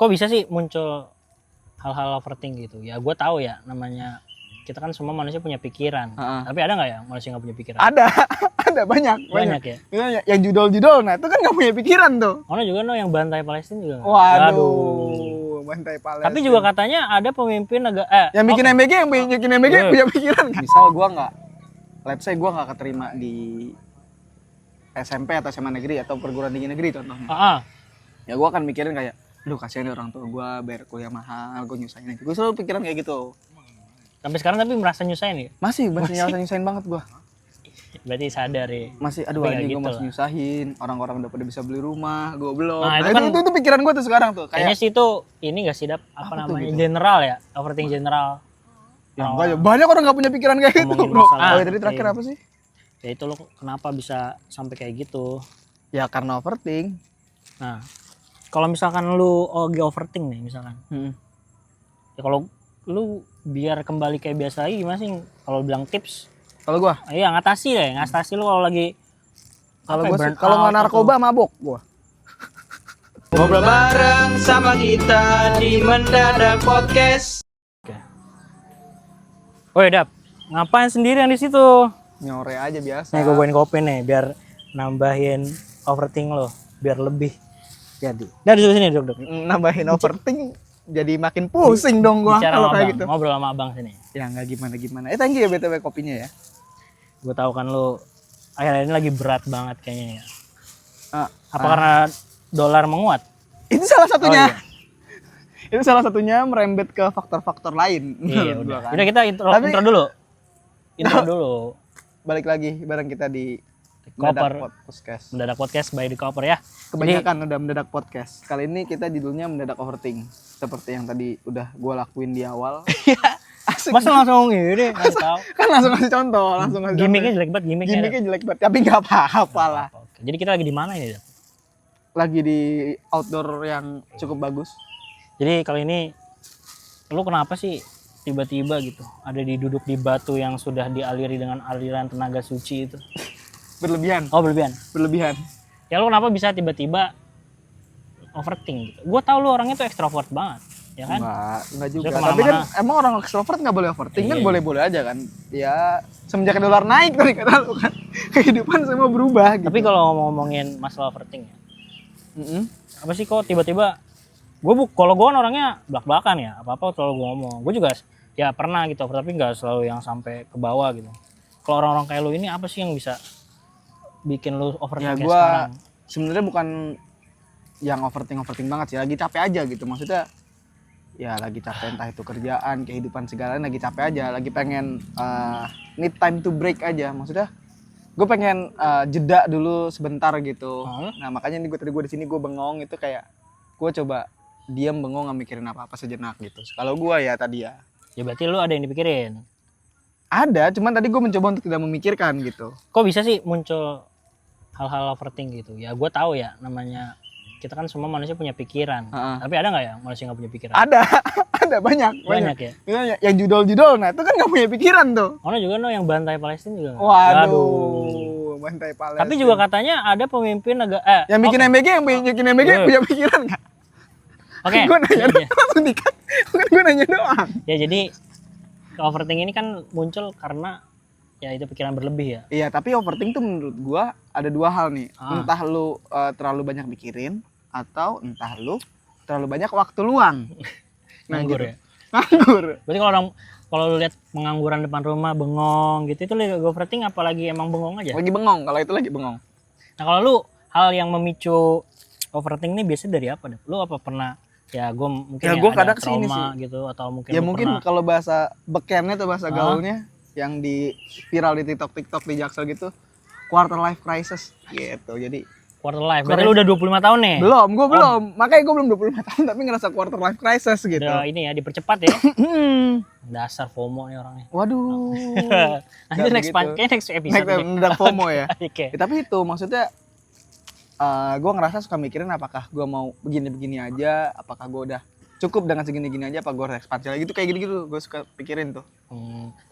Kok bisa sih muncul hal-hal overthink gitu? Ya gue tahu ya, namanya kita kan semua manusia punya pikiran. Tapi ada nggak ya manusia nggak punya pikiran? Ada, ada banyak ya. Misalnya yang judul-judul, nah itu kan nggak punya pikiran tuh. Ono juga yang bantai Palestina juga. Waduh, bantai Palestina. Tapi juga katanya ada pemimpin yang bikin MBG, punya pikiran kan? Misal gua nggak, let's say gua nggak keterima di SMP atau SMA negeri atau perguruan tinggi negeri contohnya. Ya gua akan mikirin kayak, duh kasihan nih orang tua gua bayar kuliah mahal, gua nyusahin aja. Gua selalu pikiran kayak gitu. Sampai sekarang tapi merasa nyusahin ya? Masih nyusahin banget gua. Berarti sadar ya. Masih aduh anjing gitu, gue masih nyusahin. Orang-orang udah pada bisa beli rumah, gue belum. Nah, itu pikiran gue tuh sekarang tuh. Kayaknya sih itu ini enggak sih Dap, apa namanya? Gitu? General ya, overthink general. Ya, banyak orang enggak punya pikiran kayak gitu, Bro. Tadi terakhir apa sih? Ya itu lo kenapa bisa sampai kayak gitu? Ya karena overthink. Nah, kalau misalkan lu lagi overthink nih misalkan. Ya kalau lu biar kembali kayak biasa lagi gimana sih kalau bilang tips? Kalau gua? Iya, ngatasi lu kalau lagi kalau nggak narkoba mabok gua. Ngobrol bareng sama kita di Mendadak Podcast. Oke. Woi, Dap. Ngapain sendirian di situ? Nyore aja biasa. Nih gue bawain kopi nih biar nambahin overthink lo, biar lebih jadi. Dari sini duduk. Nambahin overthink jadi makin pusing dong gua kalau kayak gitu. Ngobrol sama abang sini. Ya nggak gimana. Thank you ya BTW kopinya ya. Gue tahu kan lo akhir-akhir ini lagi berat banget kayaknya ya. Apa karena dolar menguat? Itu salah satunya. Oh, iya. Itu salah satunya merembet ke faktor-faktor lain. Iya, udah. Kan. Udah kita intro dulu. Intro dulu. Balik lagi bareng kita di Mendadak Podcast by The Copper ya. Kebanyakan udah Mendadak Podcast. Kali ini kita judulnya Mendadak Overthink. Seperti yang tadi udah gue lakuin di awal. Masa langsung gini tahu. Kan langsung ngasih contoh, Gimiknya jelek banget, gimiknya jelek banget. Tapi nggak apa-apa lah. Jadi kita lagi di mana ini? Lagi di outdoor yang cukup bagus. Jadi kali ini lu kenapa sih tiba-tiba gitu ada duduk di batu yang sudah dialiri dengan aliran tenaga suci itu? Berlebihan. Oh, berlebihan. Ya lu kenapa bisa tiba-tiba overthink gitu? Gue tahu lu orangnya tuh ekstrovert banget, ya kan? Enggak juga. Tapi kan emang orang ekstrovert nggak boleh overthink kan boleh-boleh aja kan? Ya semenjak dolar naik tadi kata lu kan, kehidupan semua berubah. Gitu. Tapi kalau ngomongin masalah overthink ya, apa sih kok tiba-tiba? Kalau gue orangnya belak-belakan ya, apa-apa selalu gue ngomong. Gue juga ya pernah gitu, tapi nggak selalu yang sampai ke bawah gitu. Kalau orang-orang kayak lu ini apa sih yang bisa bikin lu overthink ya, gue sebenarnya bukan yang overthink banget sih, lagi capek aja gitu. Maksudnya ya lagi capek, entah itu kerjaan, kehidupan segalanya, lagi capek aja, lagi pengen need time to break aja. Maksudnya gue pengen jeda dulu sebentar gitu. Nah makanya nih gue di sini gue bengong itu kayak gue coba diam bengong nggak mikirin apa-apa sejenak gitu. Kalau gue ya tadi ya berarti lu ada yang dipikirin? Ada, cuman tadi gue mencoba untuk tidak memikirkan gitu. Kok bisa sih muncul hal-hal overthink gitu? Ya gue tahu ya, namanya kita kan semua manusia punya pikiran. Tapi ada nggak ya manusia nggak punya pikiran? Ada banyak ya. Misalnya yang judul-judul, nah itu kan nggak punya pikiran tuh. Ono juga yang bantai Palestina juga. Waduh, bantai Palestina. Tapi juga katanya ada pemimpin yang bikin MBG, punya pikiran nggak? Oke. Gue nanya langsung dikat. Gue nanya doang. Ya jadi overthink ini kan muncul karena ya itu pikiran berlebih ya. Iya, tapi overthink tuh menurut gue ada dua hal nih. Entah lu terlalu banyak mikirin atau entah lu terlalu banyak waktu luang. Nganggur gitu. Ya. Nganggur. Berarti kalau lu lihat pengangguran depan rumah bengong gitu itu lu overthink apalagi emang bengong aja? Lagi bengong, kalau itu lagi bengong. Nah, kalau lu hal yang memicu overthink ini biasanya dari apa deh? Lu apa pernah ya gue mungkin ya gue ada trauma gitu atau mungkin ya mungkin kalau bahasa bekennya atau bahasa gaulnya yang di viral di TikTok di Jaksel gitu, quarter life crisis gitu. Jadi quarter life. Berarti lu udah 25 tahun nih? Gue belum. Makanya gue belum 25 tahun tapi ngerasa quarter life crisis gitu. Udah ini ya dipercepat ya. Dasar FOMO nih orangnya. Waduh. Nanti next episode. Next FOMO ya. Okay. Tapi itu maksudnya gue ngerasa suka mikirin apakah gue mau begini-begini aja, apakah gue udah cukup dengan segini-gini aja, apa gue harus ekspansi lagi gitu, kayak gitu gue suka pikirin tuh.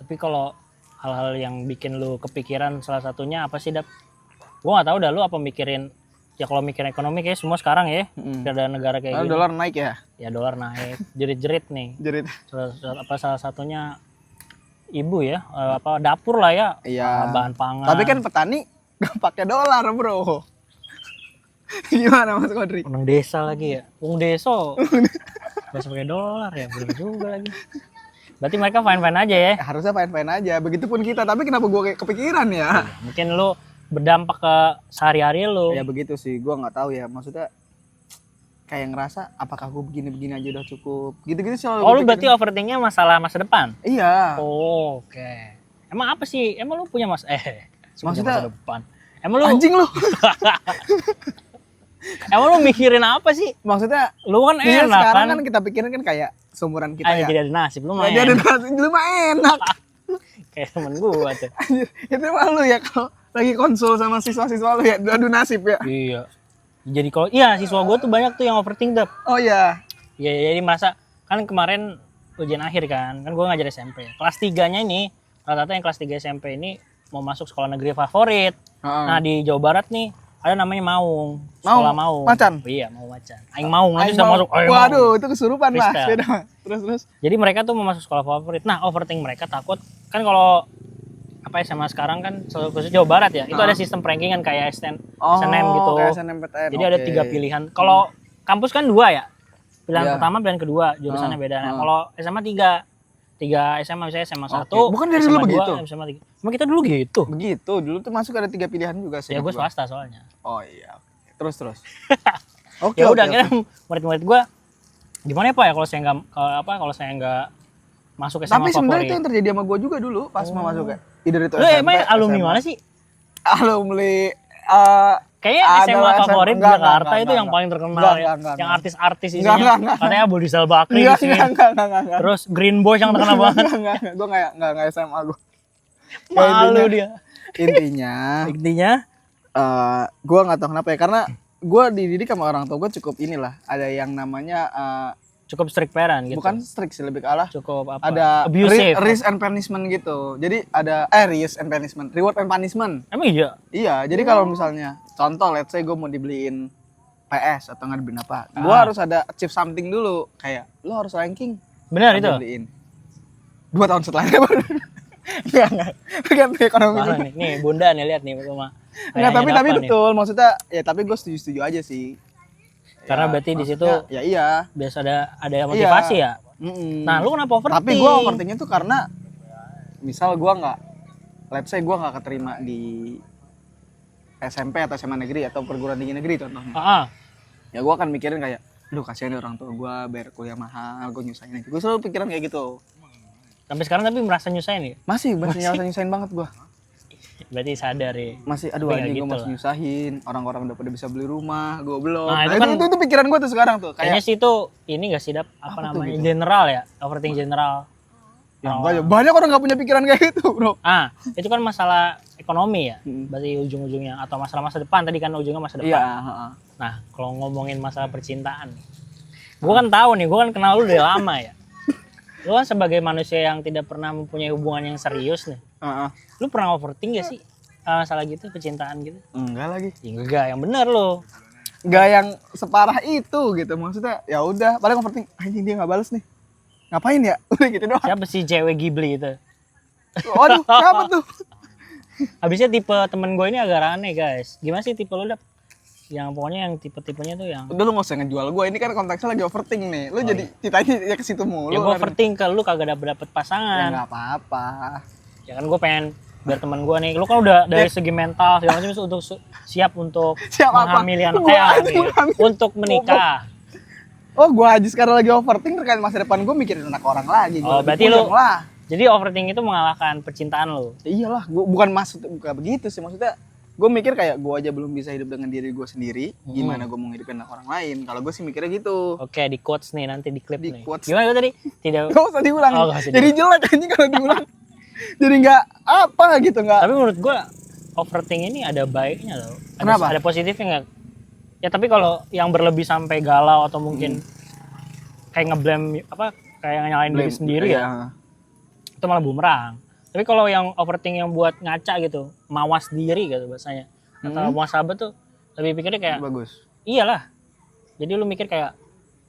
Tapi kalau hal-hal yang bikin lu kepikiran salah satunya apa sih, Dap? Gue nggak tahu dah lu apa mikirin ya kalau mikir ekonomi kayak semua sekarang ya, ada negara kayak Karena gini. dolar naik ya. Ya dolar naik, jerit-jerit nih. Jadi Salah satunya ibu ya, dapur lah ya, Iya. bahan pangan. Tapi kan petani gak pakai dolar, Bro. Gimana Mas Kodri? Orang desa lagi ya, deso. Gak pakai dolar ya, bener juga lagi. Berarti mereka fine-fine aja ya. Harusnya fine-fine aja. Begitupun kita, tapi kenapa gue kayak kepikiran ya? Mungkin lu berdampak ke sehari-hari lu. Ya begitu sih, gue nggak tahu ya. Maksudnya kayak ngerasa apakah gue begini-begini aja udah cukup. Gitu-gitu selalu. Oh, lu berarti overthinkingnya masalah masa depan? Iya. Oh, oke. Emang apa sih? Emang lu punya Maksudnya- masa depan? Emang lu Anjing lu. emang lu mikirin apa sih? Maksudnya Lu kan iya, enak sekarang kan? kan kita pikirin kan kayak seumuran kita ya. Jadi ada nasib lu main. Jadi ada nasi, lu mah enak. Kayak temen gua tuh. Anjir, itu malu ya kalau lagi konsul sama siswa-siswa lu ya, adu nasib ya. Iya. Jadi kalau siswa gua tuh banyak tuh yang overthink tuh. Oh iya. Iya, jadi masa kan kemarin ujian akhir kan gua ngajar SMP. Kelas 3-nya ini rata-rata yang kelas 3 SMP ini mau masuk sekolah negeri favorit. Nah, di Jawa Barat nih ada namanya Maung, sekolah Maung. Macan? Iya, Maung Macan. Aing Maung aja Aing sudah mau- masuk. Aing Waduh, Maung. itu kesurupan lah. Freestyle. Beda. Terus. Jadi mereka tuh mau masuk sekolah favorit. Nah, overthink mereka takut kan kalau SMA sekarang kan khusus Jawa Barat ya, itu ada sistem rankingan kayak SNM gitu. Kayak SNMPTN. Jadi ada 3 pilihan. Kalau kampus kan 2 ya. Pilihan Iya. pertama, pilihan kedua, jurusannya beda. Nah, kalau SMA 3 SMA misalnya SMA 1. Bukan dari SMA dulu 2, begitu? SMA 3. Emang kita dulu gitu. Begitu, dulu tuh masuk ada 3 pilihan juga sih. Ya gue swasta soalnya. Oh iya. Terus. Oke. Ya udah oke. akhirnya murid-murid gue gimana ya Pak ya kalau saya nggak masuk SMA Tapi sebenarnya itu favorit. yang terjadi sama gue juga dulu pas mau masuk ya. Either itu Lu SMP, emang alumni SMA. mana sih? Alumni Kayaknya SMA adalah favorit di enggak, Jakarta enggak, itu yang enggak. paling terkenal Enggak, ya. enggak, Yang enggak. artis-artis Enggak, isinya. enggak. Katanya Abu Rizal Bakri di enggak, sini. enggak. Terus Green Boys yang terkenal banget. Enggak. Gue enggak SMA gue. Malu dia. Intinya Intinya gue nggak tahu kenapa ya, karena gue dididik sama orang tua gue cukup inilah, ada yang namanya cukup strict parent gitu. bukan strict sih, lebih ke arah Cukup apa? ada abusive. risk and punishment gitu. Jadi ada risk and punishment, reward and punishment. Emang iya? Iya, jadi kalau misalnya contoh let's say gue mau dibeliin PS atau nggak dibeliin apa, gue harus ada achieve something dulu, kayak lo harus ranking. Benar itu. Dibeliin 2 tahun setelahnya baru. Enggak. Kan ekonomi Mana dulu. nih? Nih Bunda nih lihat nih rumah. Enggak, tapi Kayaknya apa nih? betul maksudnya ya, tapi gue setuju aja sih. Karena Ya, berarti di situ maksudnya, ya iya. biasa ada motivasi ya. Nah, lu kenapa overthink? Tapi gue overthinknya tuh karena misal gue nggak, let's say gue nggak keterima di SMP atau SMA negeri atau perguruan tinggi negeri contohnya, Heeh. ya gue akan mikirin kayak, duh kasihan nih orang tua gue bayar kuliah mahal, gue nyusahin aja. Gue selalu pikiran kayak gitu. Sampai sekarang tapi merasa nyusahin ya? Masih nyusahin banget gue. Berarti sadar ya. Masih, aduh Tapi nggak anjing gue gitu masih lah. nyusahin. Orang-orang udah pada bisa beli rumah, gue belum. Nah, Nah, itu kan- itu pikiran gue tuh sekarang tuh. Kayaknya Kayak, sih itu ini gak sih apa Apa tuh namanya gitu? general ya, overthink general. ya, banyak orang nggak punya pikiran kayak gitu, bro. Itu kan masalah ekonomi ya. Hmm. Berarti ujung-ujungnya atau masalah masa depan tadi kan ujungnya masa depan. Iya, heeh. Nah, kalau ngomongin masalah percintaan. Gue kan tahu nih, gue kan kenal lu dari lama ya. Lu kan sebagai manusia yang tidak pernah mempunyai hubungan yang serius nih. Heeh. Lu pernah overthink gak sih? Masalah gitu, percintaan gitu? Enggak lagi. Ya enggak, yang bener lu. Nggak yang separah itu gitu, maksudnya ya udah paling overthink, anjing dia nggak balas nih, ngapain ya, udah gitu doang. Siapa sih cewek Ghibli itu? Waduh, siapa tuh? Habisnya tipe temen gue ini agak aneh guys. Gimana sih tipe lu Dap? Yang pokoknya yang tipe-tipenya tuh yang Udah lu nggak usah ngejual gue, ini kan konteksnya lagi overthink nih, lu jadi citanya ya ke situ mulu. ya gue kan. overthink ke lu kagak dapet Ya pasangan. nggak apa-apa. Ya kan gue pengen biar teman gue nih, lu kan udah dari segi mental segala macam untuk siap untuk Siap apa? menghamili anak Gua aja gitu. menghamili. Untuk menikah. Oh, gue aja sekarang lagi overthink terkait masa depan gue, mikirin anak orang lagi. Gua Oh, lagi berarti puyeng lu- lah. Jadi overthink itu mengalahkan percintaan lu. Iyalah, gue bukan begitu sih, maksudnya gue mikir kayak gue aja belum bisa hidup dengan diri gue sendiri, gimana gue mau hidupin anak orang lain. Kalau gue sih mikirnya gitu. Oke, di quotes nih nanti di clip Di nih. quotes. Gimana tadi? Tidak. Gak usah diulang. Oh, nggak usah Jadi jelek aja kalau diulang. Jadi nggak apa gitu, nggak. Tapi menurut gue overthink ini ada baiknya loh. Kenapa? Ada positifnya nggak? Ya tapi kalau yang berlebih sampai galau atau mungkin kayak ngeblame apa kayak nyalain diri sendiri ya, itu malah bumerang. Tapi kalau yang overthink yang buat ngaca gitu, mawas diri gitu bahasanya, atau muasabah tuh lebih pikirnya kayak Bagus. iyalah. Jadi lu mikir kayak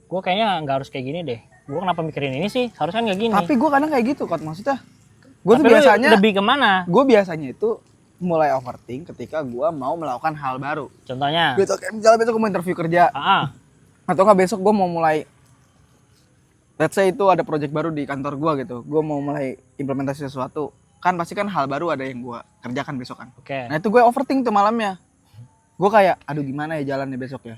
gue kayaknya nggak harus kayak gini deh. Gue kenapa mikirin ini sih? Harusnya nggak gini. Tapi gue kadang kayak gitu Kot, maksudnya gue tuh Tapi lu biasanya lebih kemana? gue biasanya itu mulai overthink ketika gue mau melakukan hal baru. Contohnya? Misalnya besok gue mau interview kerja, atau nggak besok gue mau mulai, let's say itu ada project baru di kantor gue gitu, gue mau mulai implementasi sesuatu, kan pasti kan hal baru ada yang gue kerjakan besok kan. Oke. Nah itu gue overthink tuh malamnya, gue kayak aduh gimana ya jalannya besok ya.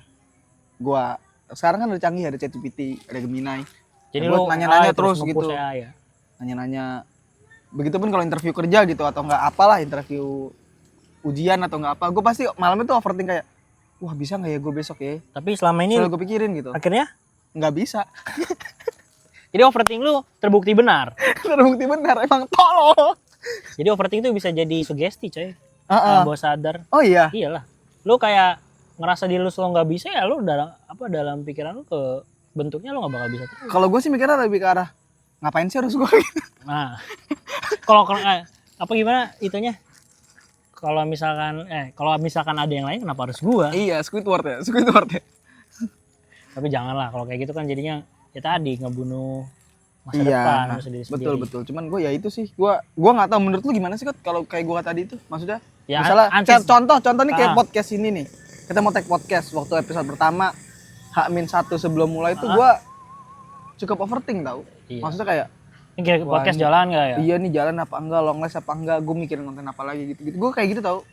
Gue sekarang kan udah canggih, ada ChatGPT, ada Gemini. Jadi Nah, lu gua nanya-nanya terus nge-push gitu. AI ya? Nanya-nanya. Begitupun kalau interview kerja gitu atau enggak apalah, interview ujian atau enggak apa, gue pasti malam itu overthink kayak wah bisa nggak ya gue besok ya. Tapi selama ini Selalu gue pikirin gitu. akhirnya Nggak bisa. jadi overthinking lu terbukti benar. Terbukti benar emang tolol. Jadi overthinking itu bisa jadi sugesti coy. Heeh. Bawah sadar. Oh iya. Iyalah. Lu kayak ngerasa diri lu selalu nggak bisa ya lu dalam pikiran lu ke bentuknya lu nggak bakal bisa terus. Kalau gue sih mikirnya lebih ke arah ngapain sih harus gue gitu. Nah, kalau apa gimana itunya? Kalau misalkan ada yang lain kenapa harus gua? Iya, Squidward ya. Tapi janganlah kalau kayak gitu kan jadinya ya tadi ngebunuh masa Iya, depan lu sendiri-sendiri. betul. Cuman gue ya itu sih, gue nggak tahu menurut lu gimana sih Kot kalau kayak gue tadi itu, maksudnya Ya, misalnya contoh nih kayak Ah. podcast ini nih, kita mau take podcast waktu episode pertama H-1 sebelum mulai itu gue cukup overthink tau, Iya. maksudnya kayak Ini kira Wah, podcast ini- jalan nggak ya? iya nih jalan apa enggak, long list apa enggak, gue mikirin konten apa lagi gitu, gue kayak gitu tau.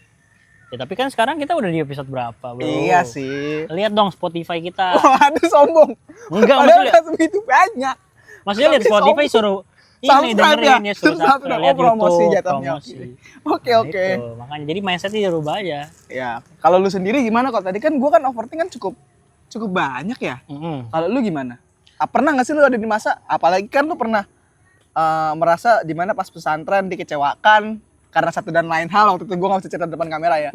Ya tapi kan sekarang kita udah di episode berapa, bro? Iya sih. Lihat dong Spotify kita. Waduh sombong. Enggak, Padahal maksudnya nggak segitu banyak. maksudnya lihat Tapi Spotify sombong. suruh ini Subscribe dengerin ya, suruh Subscribe subscribe, dong. lihat Oh, promosi YouTube, jatuhnya. promosi. Oke. Gitu. Makanya jadi mindsetnya dirubah aja. Ya, kalau lu sendiri gimana kok? Tadi kan gue kan overthink kan cukup banyak ya. Kalau lu gimana? Pernah nggak sih lu ada di masa, apalagi kan lu pernah merasa di mana pas pesantren dikecewakan karena satu dan lain hal, waktu itu gue nggak bisa cerita depan kamera ya.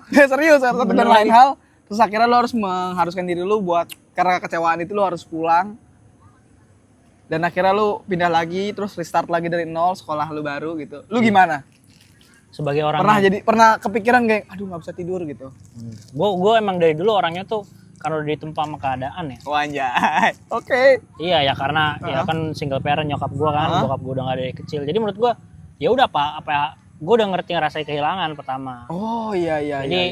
Ya serius, satu dan lain hal. Terus akhirnya lu harus mengharuskan diri lu buat karena kecewaan itu lu harus pulang. Dan akhirnya lu pindah lagi, terus restart lagi dari nol, sekolah lu baru gitu. Lu gimana? Sebagai orang Pernah kepikiran kayak, aduh nggak bisa tidur gitu. gue emang dari dulu orangnya tuh kalau ditempa sama keadaan ya. Wanjay. Oke. Iya ya karena ya kan single parent nyokap gue kan, bokap gue udah gak ada dari kecil. Jadi menurut gue ya udah apa gue udah ngerti ngerasain kehilangan pertama. Oh iya. Jadi,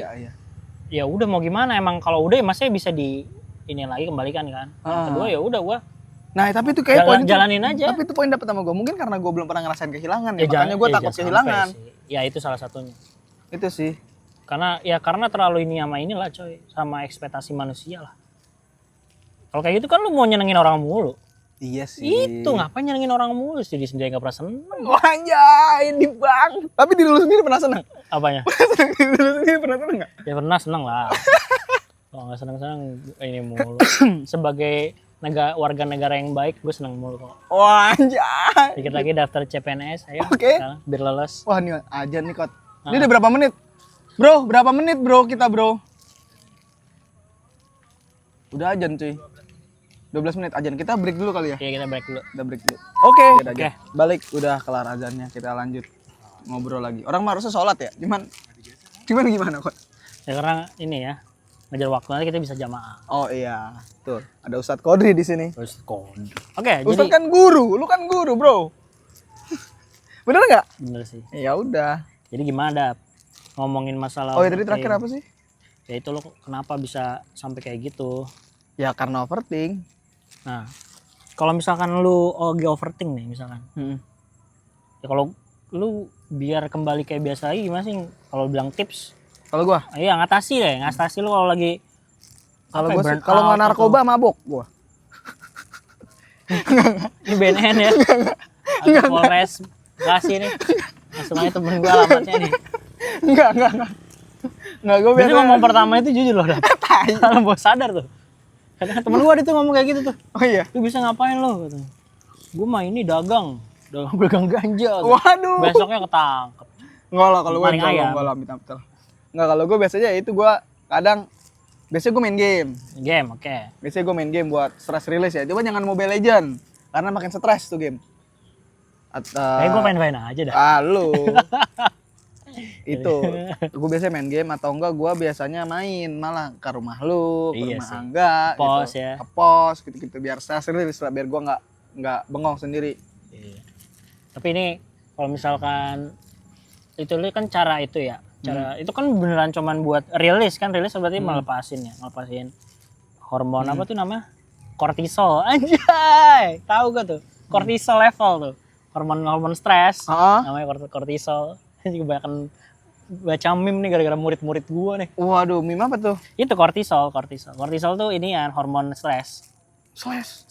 ya udah mau gimana, emang kalau udah ya masnya bisa di ini lagi kembalikan kan. Kedua ya udah gue Nah, tapi itu kayak poin jalanin aja. Tapi itu poin dapat sama gue. Mungkin karena gue belum pernah ngerasain kehilangan ya, Ya, makanya gue takut jangan kehilangan. sampai sih. Ya itu salah satunya. Itu sih. Karena terlalu ini sama inilah coy, sama ekspektasi manusia lah. Kalau kayak gitu kan lu mau nyenengin orang mulu. Iya sih. Itu ngapain nyenengin orang mulu, jadi sendiri gak pernah seneng. Wanjay, di bang. Tapi diri lu sendiri pernah senang? Apanya? Diri lu sendiri pernah senang nggak? Ya pernah seneng lah. Kalau nggak seneng ini mulu. Sebagai warga negara yang baik, gue seneng mulu kok. Wanjay. Dikit lagi daftar CPNS, ayo. Oke. Sekarang, biar lolos. Wah, nih aja nih Kot. Ini udah berapa menit? Bro, berapa menit bro kita bro? Udah ajan cuy. 12 menit ajan. Kita break dulu kali ya? Oke, kita break dulu. Kita break dulu. Oke. Oke. Balik, udah kelar azannya, kita lanjut ngobrol lagi. Orang mah harusnya sholat ya, gimana kok? Ya karena ini ya, ngejar waktu nanti kita bisa jamaah. Oh iya, tuh ada Ustadz Kodri di sini. Terus kode. Oke, Ustadz jadi kan guru, lu kan guru bro. Bener nggak? bener sih. Ya udah. Jadi gimana Dap? Ngomongin masalah. Oh ya tadi terakhir apa sih? Ya itu lo kenapa bisa sampai kayak gitu? Ya karena overthink. Nah, kalau misalkan lu lagi overthink nih misalkan. Ya kalau lu biar kembali kayak biasa lagi gimana sih? Kalau bilang tips? Kalau gua, Iya ngatasi lu kalau lagi kalau apa ya, gua sih, burn kalau nggak out narkoba mabok gua. ini BNN ya. Atau Polres Bekasi nih. Langsung aja temen gue alamatnya nih. Enggak. Enggak, gua Biasanya biasa ngomong pertama itu jujur loh. Kalau bos sadar tuh. Kadang temen gue ada tuh ngomong kayak gitu tuh. Oh iya. Lu bisa ngapain lo? Gue mah ini dagang ganja. Waduh. Besoknya ketangkep. Enggak lah kalau gua Maling ayam. enggak lah, betul. Enggak, kalau gua biasanya itu gua kadang biasanya gua main game. Game, oke. Biasanya gue main game buat stress release ya. Coba jangan Mobile Legend. Karena makin stres tuh game. Kayak gue main-main aja dah. Lu. itu gue biasanya main game atau enggak gue biasanya main malah ke rumah lu, ke Iya rumah sih. Angga Pos gitu. ya. Ke pos gitu-gitu biar stress rilis lah, biar gue nggak bengong sendiri. Iya. Tapi ini kalau misalkan itu kan cara itu ya, cara itu kan beneran cuman buat rilis berarti melepasin hormon apa tuh namanya, kortisol, anjay, tahu gak tuh kortisol level tuh, hormon stres, namanya kortisol. Juga banyak baca meme nih gara-gara murid-murid gua nih. Waduh, meme apa tuh? Itu kortisol tuh ini ya hormon stres. Stres.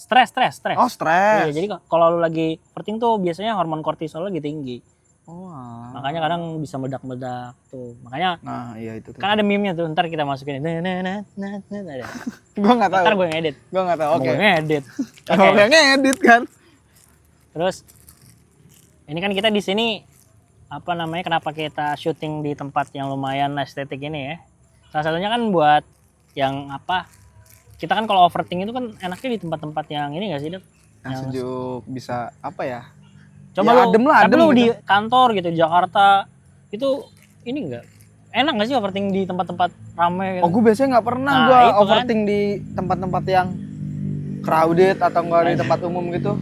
Oh, stres. Iya, jadi kalau lu lagi overthinking tuh biasanya hormon kortisol lagi tinggi. Oh, Makanya kadang bisa meledak-meledak tuh. Makanya nah iya itu tuh. kan ada meme-nya tuh, ntar kita masukin ada. Gue nggak tahu. Ntar gue ngedit. Oke. Gue ngedit. Kalau yang ngedit kan. Terus ini kan kita di sini apa namanya, kenapa kita syuting di tempat yang lumayan estetik ini ya? Salah satunya kan buat yang apa? Kita kan kalau overthinking itu kan enaknya di tempat-tempat yang ini nggak sih, Dok? Yang sejuk, bisa apa ya? Coba ya, lu, adem tapi lu gitu. di kantor gitu di Jakarta itu ini enggak enak nggak sih overthinking di tempat-tempat ramai? Oh, gue biasanya nggak pernah Nah, gue itu kan. overthinking di tempat-tempat yang crowded atau enggak di tempat umum gitu.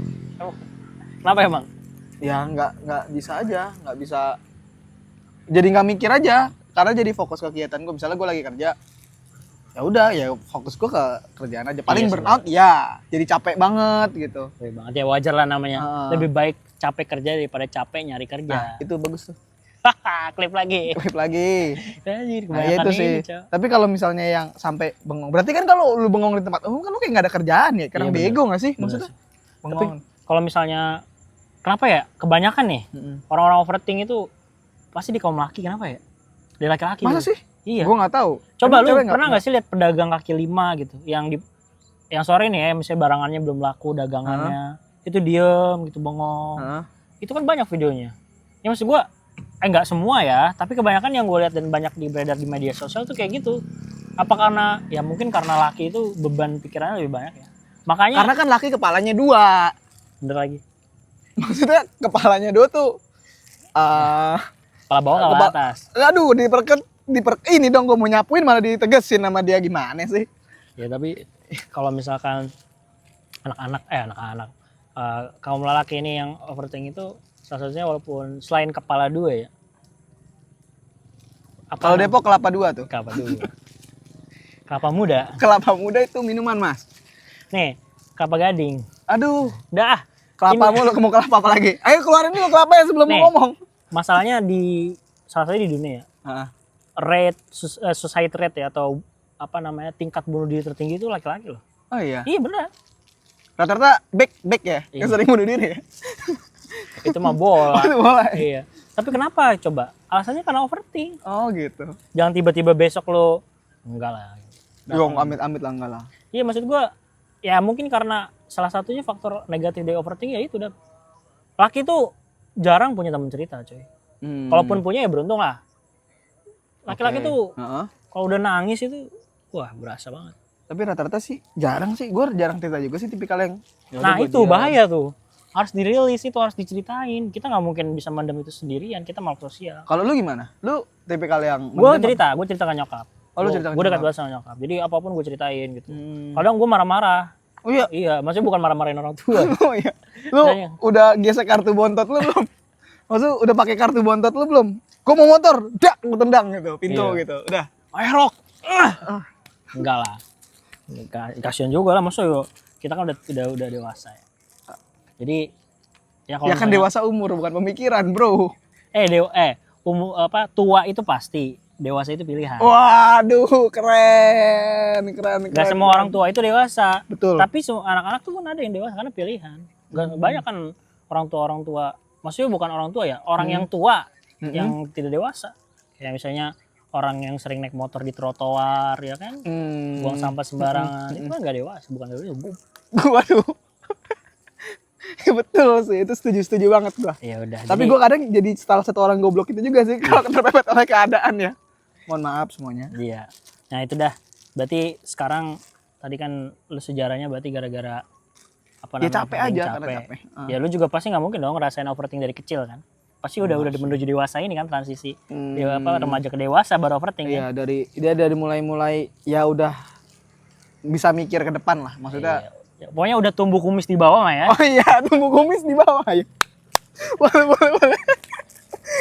Kenapa emang? Ya nggak bisa aja, nggak bisa. Jadi nggak mikir aja, karena jadi fokus ke kegiatan gue. Misalnya gue lagi kerja, ya udah ya fokus gue ke kerjaan aja. Paling Iya, burnout ya, jadi capek banget gitu. Capek banget ya, wajar lah namanya. Lebih baik capek kerja daripada capek nyari kerja. Nah, itu bagus tuh. Klip lagi. Klip lagi. Anjir, Nah, ya itu kebanyakan sih. ini, Cok. Tapi kalau misalnya yang sampai bengong, berarti kan kalau lu bengong di tempat umum kan lu kayak nggak ada kerjaan ya, karena Iya, bener. bego nggak sih Bener maksudnya? sih. Tapi Bengong. kalau misalnya kenapa ya kebanyakan nih orang-orang overthinking itu pasti di kaum laki, kenapa ya? Di laki-laki. Masa gitu. sih? Iya. Gue nggak tahu. Coba Emang lu cewek pernah nggak sih lihat pedagang kaki lima gitu, yang sore nih ya, misalnya barangannya belum laku dagangannya, itu diem gitu bengong. Itu kan banyak videonya. Ya maksud gua, nggak semua ya, tapi kebanyakan yang gue lihat dan banyak beredar di media sosial tuh kayak gitu. Apa karena ya mungkin karena laki itu beban pikirannya lebih banyak ya. Makanya Karena kan laki kepalanya dua. bener lagi. Maksudnya kepalanya dua tuh Kepala bawah kepala atas. aduh ini dong, gue mau nyapuin malah ditegesin sama dia, gimana sih? Ya tapi kalau misalkan anak-anak kaum lelaki ini yang overthinking itu salah satunya walaupun selain kepala dua ya. Kalau Depok kelapa dua tuh. Kelapa dua. Kelapa muda. Kelapa muda itu minuman, Mas. Nih, kelapa gading. Aduh, Dah. kelapa mulu, mau kelapa apa lagi? Ayo keluarin dulu kelapa ya sebelum Nih. mau ngomong. Masalahnya di salah satu di dunia ya. Suicide rate ya, atau apa namanya, tingkat bunuh diri tertinggi itu laki-laki loh. Oh iya. Iya benar. Rata-rata back ya, Iya. yang sering bunuh diri ya. Itu mah bola. Itu boleh. Iya. Tapi kenapa coba? Alasannya karena overthink. Oh gitu. Jangan tiba-tiba besok lo enggak lah. Yo, amit-amit lah, enggak lah. Iya, maksud gua ya mungkin karena salah satunya faktor negatif dari overthinking ya itu. Laki tuh jarang punya teman cerita, coy. Kalaupun punya ya beruntung lah. Laki-laki tuh kalau udah nangis itu wah berasa banget. Tapi rata-rata sih jarang sih. Gue jarang cerita juga sih, tipikal yang Nah itu bahaya tuh. Harus dirilis, itu harus diceritain. Kita nggak mungkin bisa mendem itu sendirian. Kita makhluk sosial. Kalau lu gimana? Lu tipikal yang Gue cerita ke nyokap. Oh, lu cerita ke Gue dekat nyokap? banget sama nyokap. Jadi apapun gue ceritain gitu. Kadang gue marah-marah. Oh iya. Iya, maksudnya bukan marah-marahin orang tua. Oh iya. Lu Tanya. udah gesek kartu bontot lu belum? Maksud udah pakai kartu bontot lu belum? Gua mau motor, dak, gua tendang gitu, pintu Iya. gitu. Udah. Ayo rock. Enggak lah. Kasian juga lah, maksudnya kita kan udah dewasa ya. Jadi ya kalau Ya kan misalnya- dewasa umur bukan pemikiran, Bro. tua itu pasti, dewasa itu pilihan. Waduh, keren. Gak semua orang tua itu dewasa. Betul. Tapi anak-anak tuh kan ada yang dewasa karena pilihan. Gak banyak kan orang tua. Maksudnya bukan orang tua ya, orang yang tua yang tidak dewasa. Kayak misalnya orang yang sering naik motor di trotoar ya kan, buang sampah sembarangan. Itu kan gak dewasa, bukan dewasa. Waduh. Ya betul sih, itu setuju banget gua. Ya udah. Tapi jadi- gua kadang jadi salah satu orang goblok itu juga sih kalau terpepet oleh keadaan ya. Mohon maaf semuanya. Iya. Nah itu dah. Berarti sekarang tadi kan lu sejarahnya berarti gara-gara apa Ya namanya? capek aja, overthinking, karena capek. Ya lu juga pasti nggak mungkin dong ngerasain overthinking dari kecil kan? pasti udah menuju dewasa ini kan transisi. Remaja ke dewasa baru overthink ya. Iya, dari mulai ya udah bisa mikir ke depan lah maksudnya. Iya. Pokoknya udah tumbuh kumis di bawah mah ya. Oh iya, tumbuh kumis di bawah ya. boleh.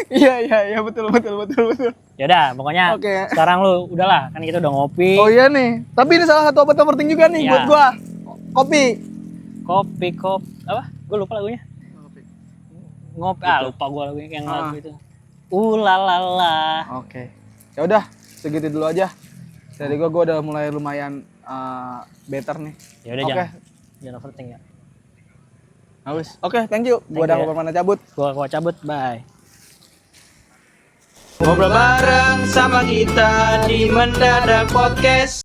Iya, betul. Ya udah, pokoknya Oke. sekarang lu udahlah, kan kita udah ngopi. Oh iya nih. Tapi ini salah satu obat overthink juga nih Iya. buat gua. Kopi. Kopi apa? Gue lupa lagunya. Ngopi. Lupa gua lagunya yang lagu itu. Ulalala. Oke. Ya udah, segitu dulu aja. Dari gua udah mulai lumayan better nih. Ya udah Oke. jangan overthink ya. Habis. Oke, thank you. Gua udah kemana cabut. Gua cabut, bye. Ngobrol bareng sama kita di Mendadak Podcast.